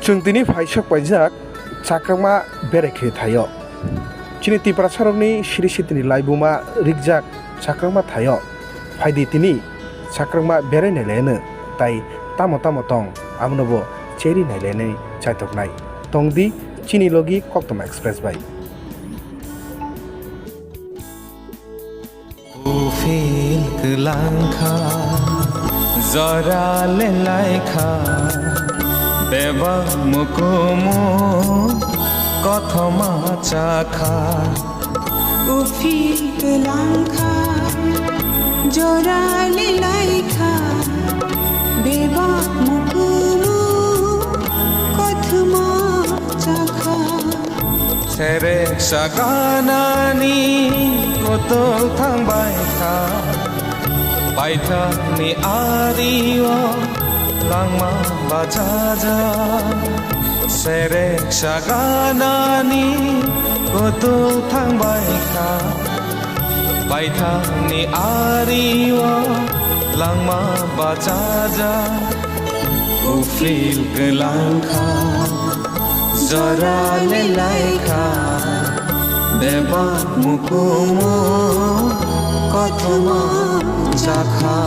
जों दिनै फाइसक पाइजाक चाक्रामा बेरेखे थायो चिनि त्रिपुरा सरकनि सिरि सितिनि लाइबुमा रिगजाक चाक्रामा थायो फाइदि तिनि चाक्रामा बेरे नायलायनो ताई तामो तामो तंग आमनोबो चेरी नायलायनाय चाइथकनाय तंगदि चिनि लगी कक्तमा एक्सप्रेस बाई उफिल कलांखा जरा ले लाइखा देवा मुकुमु कथमा चाखा उफिल कलांखा जरा ले लाइखा देवा मुकुमु कथमा चाखा सेरे सागानानि कोतल थांबायखा बायथानि आरियो langma bajaja serek saganani kotul thangbai kha baithani ariwa langma bajaja ufil kelangkha zara le laikha deba mukumu kothoma jakha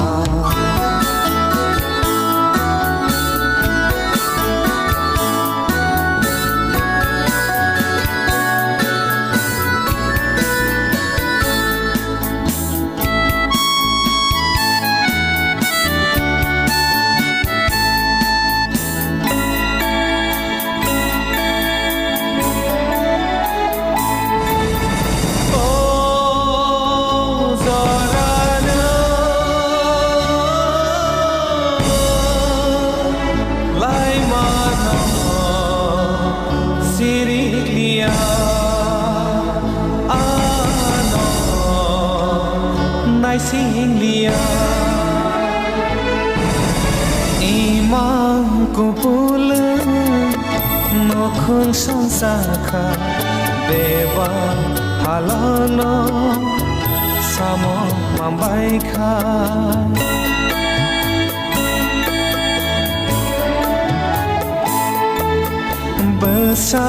Singlia imam kupul nokhun sansakha deba halano samo mambaikha besa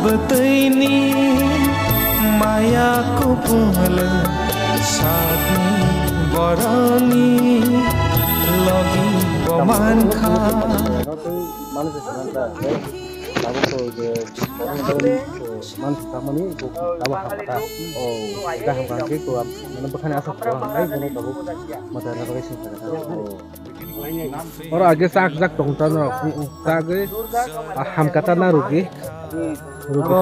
betaini maya kupul sadni boroni logi boman kha মানুষ সেখানটা তারপর তো যে মানুষ তামানি তাবা হাতা ও এটা হামকাকে তো মানে বখানে আসা তো নাই বনে তো মত না বাগে সিন और आगे साक जाक तोंता न सागे हामकाता ना रुगी रुगो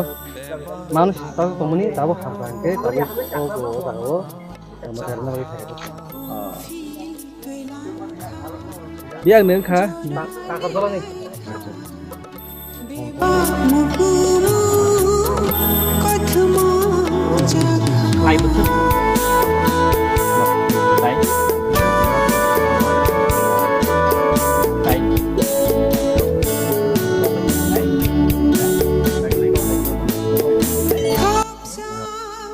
মানুষ তাও তমনি তাবো হামকাকে তবে ও দাও মত না বাগে থাকে biang neng kha takon tolong nih lại một chút đấy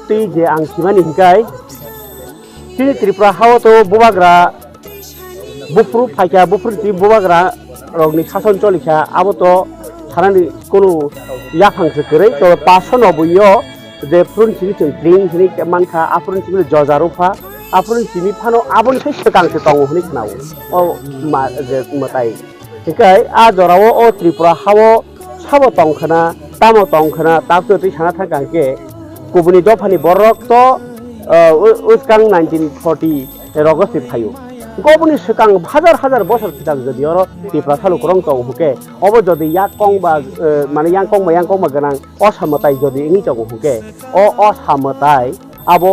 ti je ang simani hingkai ti Tripura hawa to bubagra bufru phaika bufru ti bubagra rogni sason cholikha abo to thanani kono yaphangse korei to 590 yo je prun sini tring sini mankha aprun sini jojarufa aprun sini phano abon sai sekangse tongo hni khnau o ma je matai hikai a jorao o Tripura hawo sabo tongkhana tamo tongkhana tapto ti sana thakangke kubuni dofani borok to uskang 1940 rogosip thayo gobuni sekang hajar hajar bosor sidang jodi oro Tripura saluk rong tong huke obo jodi yakong ba mane yangkong ba ganang osamatai jodi ingi tong huke o osamatai abo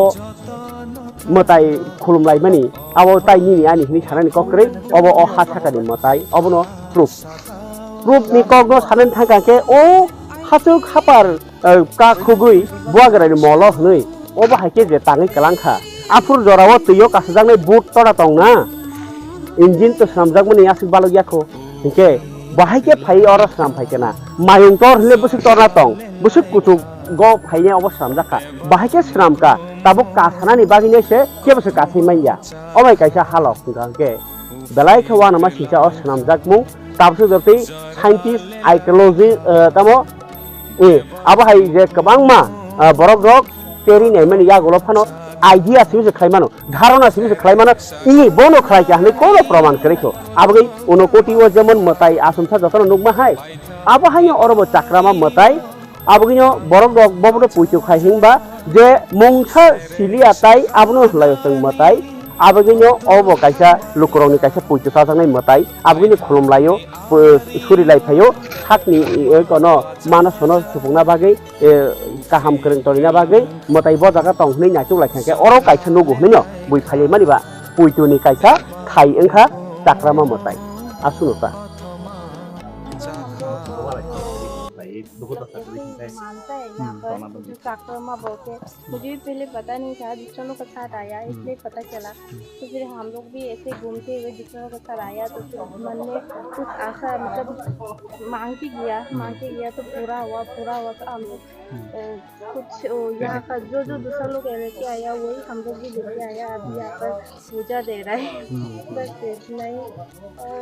matai khulumlai mani abo tai ni ani hini sanani kokre obo o hasakani matai obo no proof ni kogno sanen thangake o hasuk hapar ka khugui buagra ni molo hnui obo haike je tangi kalangkha afur jorawo tuyo kasajang boot tora tong na engine to samjak mani asik balok yakho hike bahai ke phai ora sam phai kena mayung tor hile busuk torna tong busuk kutuk go phai ne obo samjaka bahai ke sram ka tabuk ka sanani bagine se ke busuk ka maiya obai kaisa halok ngangke belai khawa nama sisa o samjak mu tabsu doti scientist archaeology तमो abo hai je kabang ma borok rok teri nei mani ya golo phano idea simi se khlaimano dharona simi se khlaimano ini bono khlai ka hne kono praman krekho abai uno koti o jemon matai asumsa jotono nugma hai abo hai orobo chakrama matai abogino borok rok bobo puitu khai hingba je mungsa sili atai abono hlayo seng matai abogino obo kaisa lukuroni kaisa puitu sa sangai matai abogini khulum layo suri lai phayo hakni kono manasono supungna bagai kaham kereng torina bagai matai bo jaga tong hne nyachuk lai khake oro kaisa nugu hne no bui phali mani ba puitu ni kaisa khai engkha takrama matai asunota मानता है यहाँ पर जो चाकरमा बोलते मुझे भी पहले पता नहीं था दूसरों लोग के साथ आया इसलिए पता चला तो फिर हम लोग भी ऐसे घूमते हुए दूसरों के साथ आया तो फिर मन में कुछ आशा मतलब मांग के गया तो पूरा हुआ तो हम लोग कुछ यहाँ का जो दूसरा लोग लेके आया वही हम लोग भी लेके आया अभी यहाँ पर पूजा दे रहा है बस इतना ही और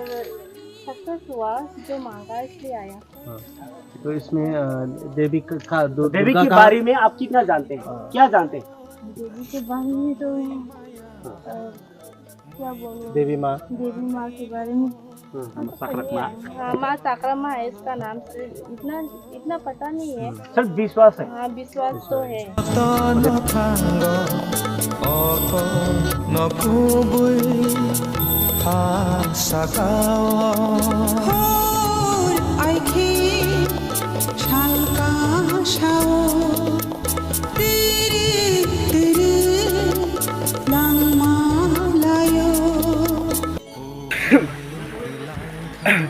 सक्सेस हुआ जो मांगा इसलिए आया। तो इसमें देवी के बारे में आप कितना जानते हैं क्या जानते हैं देवी के बारे में तो क्या बोलूं देवी माँ के बारे में माँ चाकरमा है इसका नाम इतना पता नहीं है सिर्फ विश्वास है हाँ विश्वास तो है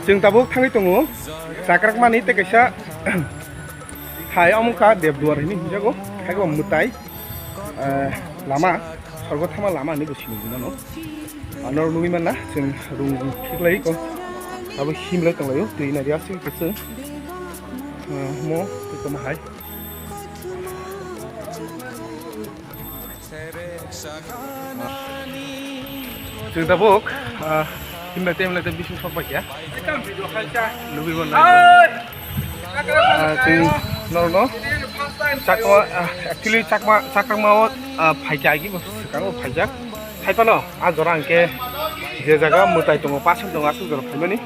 जों दाबो थाङै दङ जाग्रामानि तेकाइसा हाय अमुखा देबदुवारिनि हिजागो खायगो मुताय लामा सरगथामा लामा नि बसिनि दिनानो आनर नुमिमान ना जों रुं खिख्लाय को दाबो हिमलाय दंलायो दैना रियासि केसो मो तेकमा हाय जों दाबो हिमलाय तेमलाय बिसु सकबाय या लुबिगन जों नरनो चाकमा एक्चुअली चाकमाव फाइजागी सिगाङाव फाइजाक खायफानो आजरा आंके जे जागा मुताय दङ पासन दङ आसु जरा फाइमानि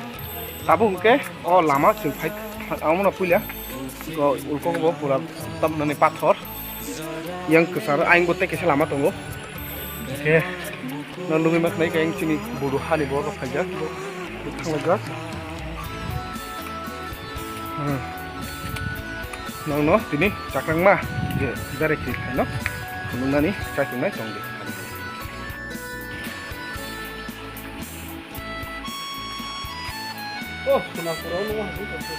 दाबो हुके अ लामा जों फाइ आमना फैला उलकोगो पुरा तमनानै पाथर yang kesar aing bote kese lama tunggu oke non lumi mak naik aing sini bodoh hani bodoh aja tang lega no sini cakrang mah je direct sih no nuna nih cakrang naik tunggu oh kenapa orang mah itu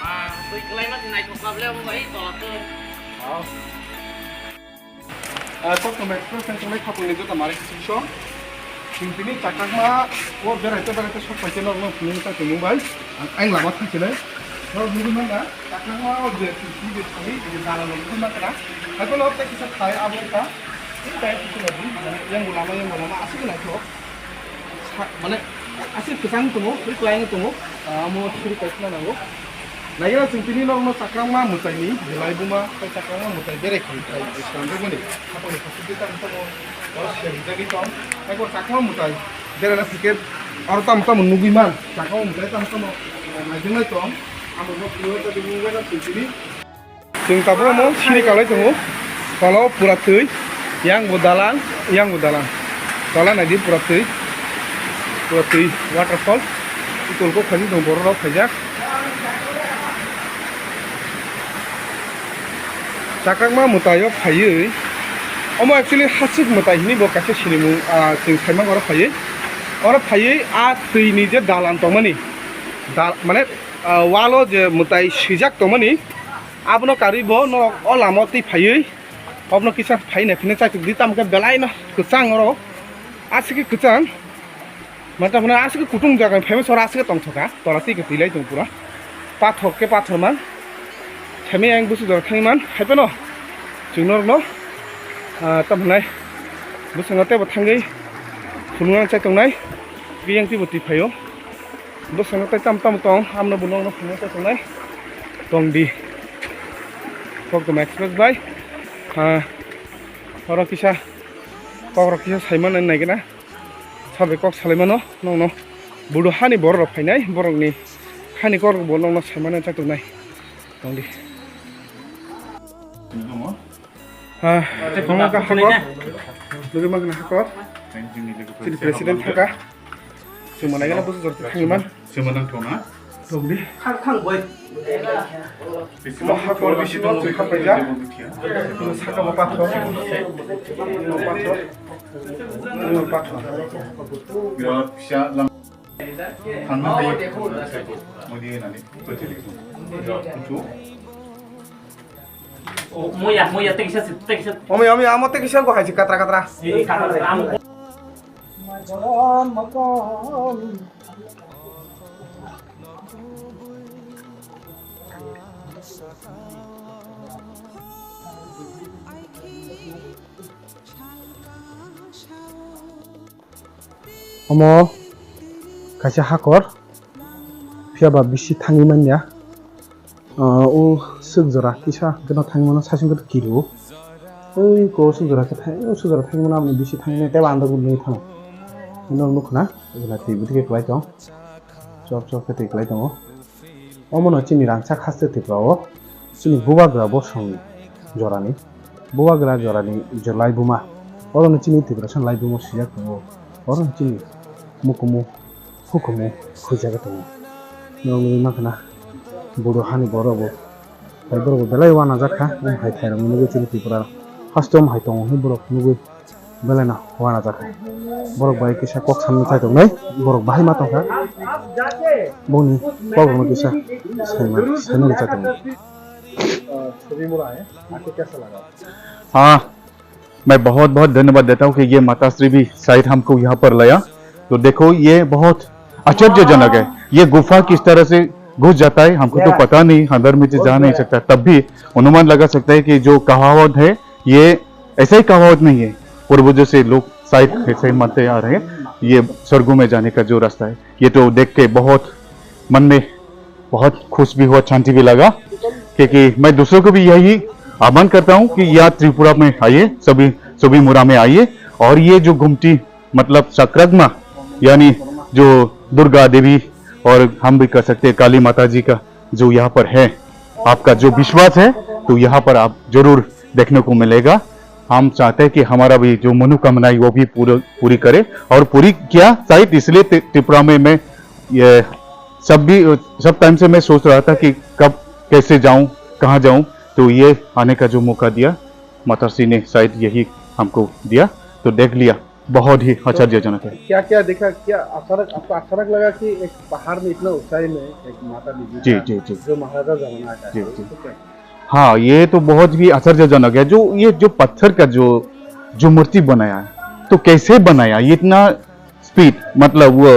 wah tuh kelai mah naik ke kabel mau baik tolak tuh तो tomato संचनाय खापैनि जो तमारे किसो सिंपिनि चाकमा वो बेरायते सब पैसे न फुनि ता मुंबाइ आं लामा थांसिनो न बुगिमान ना चाकमा ओ जे सिंपि जे थानि जे दाला लंखु मात्रा आको न ता किसा थाय आबोता इ दाय किसो दि yang लामा आसि नायखो माने आसि केसां दङ बै क्लाइं दङ मो थ्रि पैसा नांगौ नायरा सिंपिनि न चाकमा मुताइनि लाइबुमा चाकमा मुताइ बेरायखै स्टान्डनि खापनि फासिलिटा दङ और सेरिजागि दं आइको चाकमा मुताइ बेरायना टिकेट और ताम नुगिमान चाकमा मुताइ ताम नायजोंनाय दं आमो पुरो ता दिमुगना सिंपिनि जों ताबो मो सिरि कालाय दङ कालाव पुरा थै yang budalang dalan नायदि पुरा थै वाटरफल इतलको खालि दं बरराव फाइजाक चाकमा मुतायो फायो अमो एक्चुअली हासिक मुतायनि बो कासे सिनिमु जों साइमा गरा फायो और फायो आ दैनि जे दालान तमनि माने वालो जे मुताय सिजाक तमनि आपनो कारिबो न अ लामति फायो अपनो किसा फाइने फिने चाइक दि तामके बेलाय न कुचां रो आसिके कुचां माता मने आसिके कुटुं जागा फाइमा सरा आसिके तंथका तराति के तिलाय दं पुरा पाथरमान Kami yang busu dor khangiman haipano junor no tamnai busangate bathangai khulungang chai tongnai biyang ti buti phayo dosana tai tam tong amna bunong no phungo ta songnai tong di Kokdom Express by orang kisah Simon and Nagana Sabe Kok Salimano no Budu Hani Bor of Pinay Boroni Hani Kor Bolong Simon and Tatunai only Pomaka Hako Lugimag Hako President Haka Sumanagana Bus Himan Sumanang Tona Tongdi 칸칸 boy Mahakor Bishino to Kapaja Saka Patro Biar bisa lang tangan dia mau dia nanti betul itu Moya tekisa Omi amo te kisah ko hai katra Omo kaisa hakor fiaba bisi tangiman ya o sugjora kisa gena tangiman sasin ko kiru oi ko sugjora ka thai o sugjora tangiman amni bisi tangine te banda gu nei thang nol mukhna egla ti buti ke klai tong chop ke te klai tong omo no chini rang chak haste te pro chini buba gra bo song jorani buba gra jorani jolai buma oro no chini te pro san lai buma siya ko oro chini mukumu hukumu hujaga to nong makna bodo hani borobo tai borobo belai wana jakha hai thairam nugo chini tipura hastom hai tong hi borok nugo belana wana jakha borok bai kisa kok samni thai tong nai borok bai ma tong ha boni kok no kisa saimani cha tong छवि मुरा है आपको कैसा लगा हाँ मैं बहुत बहुत धन्यवाद देता हूँ कि ये माताश्री भी शायद हमको यहाँ पर लाया तो देखो ये बहुत आश्चर्यजनक है ये गुफा किस तरह से घुस जाता है हमको तो पता नहीं अंदर में जा नहीं सकता तब भी अनुमान लगा सकता है कि जो कहावत है ये ऐसा ही कहावत नहीं है पूर्वजों से लोग शायद ऐसे मानते आ रहे हैं ये स्वर्गों में जाने का जो रास्ता है ये तो देख के बहुत मन में बहुत खुश भी हुआ शांति भी लगा क्योंकि मैं दूसरों को भी यही आह्वान करता हूँ कि यहाँ त्रिपुरा में आइए सभी मुरा में आइए और ये जो गुमटी मतलब चक्रग्मा यानी जो दुर्गा देवी और हम भी कर सकते हैं काली माता जी का जो यहाँ पर है आपका जो विश्वास है तो यहाँ पर आप जरूर देखने को मिलेगा हम चाहते हैं कि हमारा भी जो मनोकामनाएं वो भी पूरी करे और पूरी किया शायद इसलिए त्रिपुरा में मैं ये सब टाइम से मैं सोच रहा था कि कब कैसे जाऊं कहां जाऊं तो ये आने का जो मौका दिया माताश्री ने शायद यही हमको दिया तो देख लिया बहुत ही आश्चर्यजनक है क्या क्या देखा क्या आपको अचानक लगा कि एक पहाड़ में इतना ऊंचाई में एक माता जी जी जो महाराजा जमाना का जी हाँ ये तो बहुत ही आश्चर्यजनक है जो पत्थर का जो मूर्ति बनाया है तो कैसे बनाया ये इतना स्पीड मतलब वो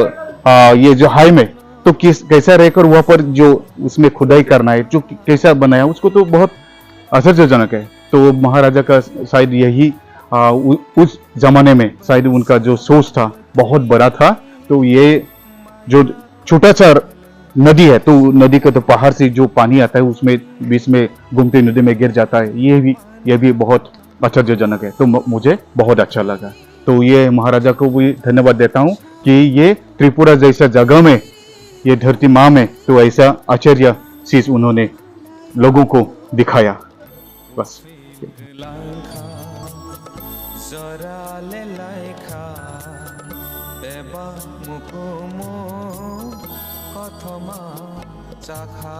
ये जो हाई में तो कैसा रहकर वहां पर जो उसमें खुदाई करना है जो कैसा बनाया उसको तो बहुत आश्चर्यजनक है तो महाराजा का शायद यही उस जमाने में शायद उनका जो सोच था बहुत बड़ा था तो ये जो छोटा सा नदी है तो नदी का तो पहाड़ से जो पानी आता है उसमें बीच में घूमती नदी में गिर जाता है ये भी बहुत आश्चर्यजनक है तो मुझे बहुत अच्छा लगा तो ये महाराजा को भी धन्यवाद देता हूँ कि ये त्रिपुरा जैसा जगह में ये धरती माँ में तो ऐसा आश्चर्य चीज उन्होंने लोगों को दिखाया बस जराले लाइखा बेबा मुकुमो कथमा चाखा